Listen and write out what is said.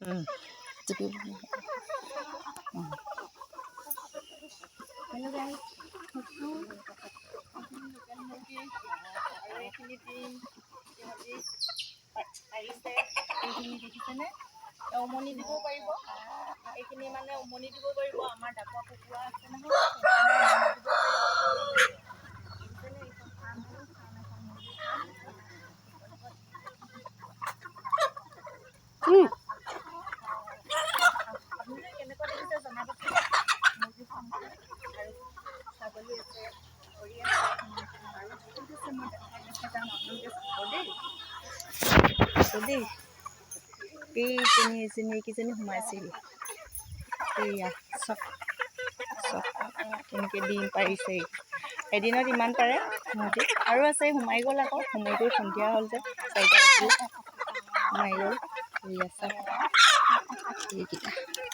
Hello guys, local মুৰ্গী আৰু এইখিনি ডিম সিহঁতি পাৰিছে। এইখিনি দেখিছেনে? উমনি দিব পাৰিব। এইখিনি মানে উমনি দিব পাৰিব। আমাৰ ডাকুৱা কুকুৰা আছে নহয়, উমনি দিব পাৰিব। দেখিছেনে? এইখন ফাৰ্ম এখন মুৰ্গী ফাৰ্ম। আপোনালোকে কেনেকুৱা দেখিছে জনাবচোন। মুৰ্গী ফাৰ্মখন আৰু ছাগলী আছে, গাহৰি আছে আৰু বহুত আছে। মই দেখাই যাম, আপোনালোকে চাব দেই। এইকেইজনী সোমাইছিল। এয়া চব কেনেকৈ ডিম পাৰিছে। এদিনত ইমান পাৰে সিহঁতি। আৰু আছে, সোমাই গ'ল আকৌ। সোমাই গৈ সন্ধিয়া হ'ল যে 4টা বাজিল, সোমাই গ'ল। এয়া চব এইকেইটা